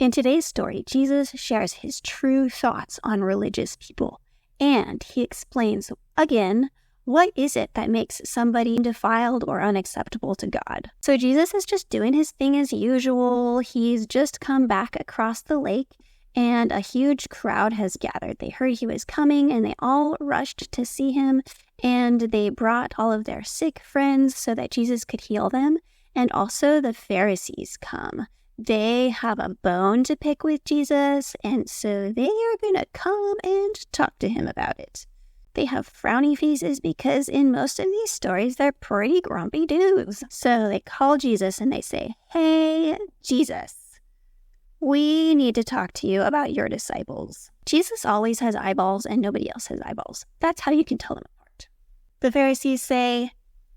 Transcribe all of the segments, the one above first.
In today's story, Jesus shares his true thoughts on religious people, and he explains, again, what is it that makes somebody defiled or unacceptable to God? So Jesus is just doing his thing as usual. He's just come back across the lake, and a huge crowd has gathered. They heard he was coming, and they all rushed to see him, and they brought all of their sick friends so that Jesus could heal them. And also the Pharisees come. They have a bone to pick with Jesus, and so they are going to come and talk to him about it. They have frowny faces because in most of these stories, they're pretty grumpy dudes. So they call Jesus and they say, "Hey, Jesus, we need to talk to you about your disciples." Jesus always has eyeballs and nobody else has eyeballs. That's how you can tell them apart. The Pharisees say,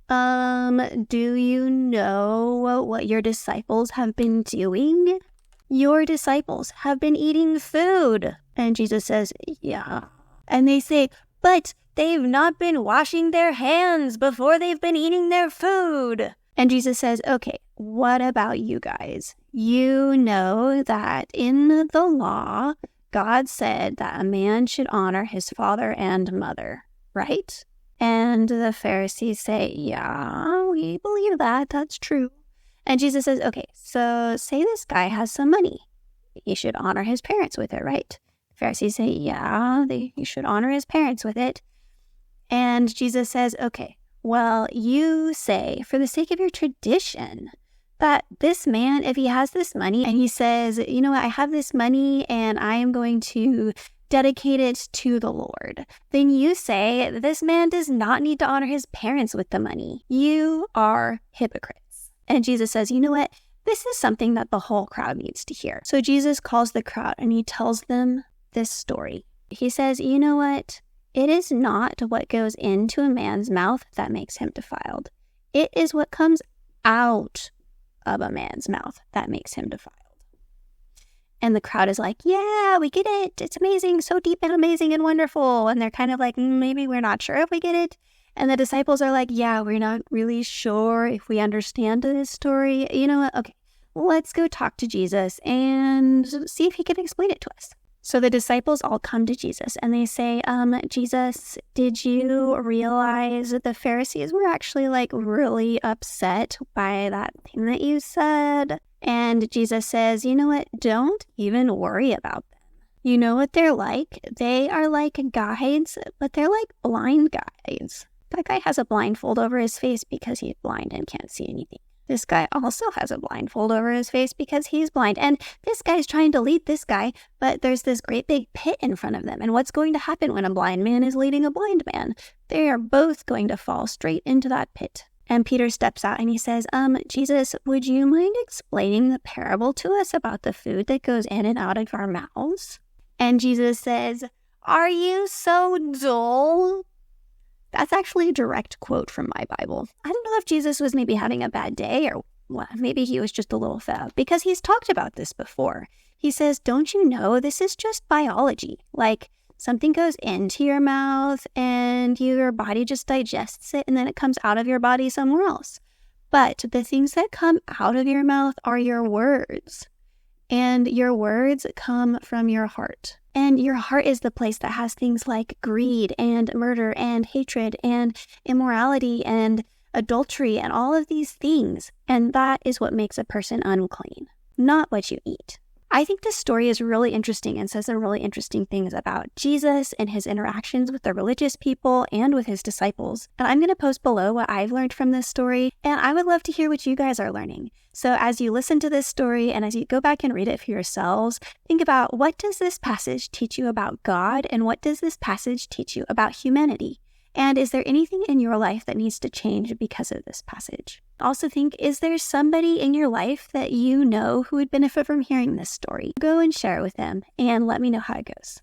do you know what your disciples have been doing? Your disciples have been eating food. And Jesus says, yeah. And they say, but they've not been washing their hands before they've been eating their food. And Jesus says, okay, what about you guys? You know that in the law, God said that a man should honor his father and mother, right? And the Pharisees say, yeah, we believe that. That's true. And Jesus says, okay, so say this guy has some money. He should honor his parents with it, right? The Pharisees say, yeah, he should honor his parents with it. And Jesus says, okay, well, you say, for the sake of your tradition, that this man, if he has this money and he says, you know what, I have this money and I am going to dedicate it to the Lord, then you say this man does not need to honor his parents with the money. You are hypocrites. And Jesus says, you know what? This is something that the whole crowd needs to hear. So Jesus calls the crowd and he tells them this story. He says, you know what? It is not what goes into a man's mouth that makes him defiled. It is what comes out of a man's mouth that makes him defiled. And the crowd is like, yeah, we get it. It's amazing, so deep and amazing and wonderful. And they're kind of like, maybe we're not sure if we get it. And the disciples are like, yeah, we're not really sure if we understand this story. You know what? Okay, let's go talk to Jesus and see if he can explain it to us. So the disciples all come to Jesus and they say, Jesus, did you realize that the Pharisees were actually like really upset by that thing that you said? And Jesus says, you know what? Don't even worry about them. You know what they're like? They are like guides, but they're like blind guides. That guy has a blindfold over his face because he's blind and can't see anything. This guy also has a blindfold over his face because he's blind. And this guy's trying to lead this guy, but there's this great big pit in front of them. And what's going to happen when a blind man is leading a blind man? They are both going to fall straight into that pit. And Peter steps out and he says, Jesus, would you mind explaining the parable to us about the food that goes in and out of our mouths? And Jesus says, are you so dull? That's actually a direct quote from my Bible. I don't know if Jesus was maybe having a bad day or well, maybe he was just a little fed up because he's talked about this before. He says, don't you know this is just biology? Like something goes into your mouth and your body just digests it and then it comes out of your body somewhere else. But the things that come out of your mouth are your words. And your words come from your heart. And your heart is the place that has things like greed and murder and hatred and immorality and adultery and all of these things. And that is what makes a person unclean, not what you eat. I think this story is really interesting and says some really interesting things about Jesus and his interactions with the religious people and with his disciples. And I'm going to post below what I've learned from this story, and I would love to hear what you guys are learning. So as you listen to this story and as you go back and read it for yourselves, think about what does this passage teach you about God and what does this passage teach you about humanity? And is there anything in your life that needs to change because of this passage? Also think, is there somebody in your life that you know who would benefit from hearing this story? Go and share it with them and let me know how it goes.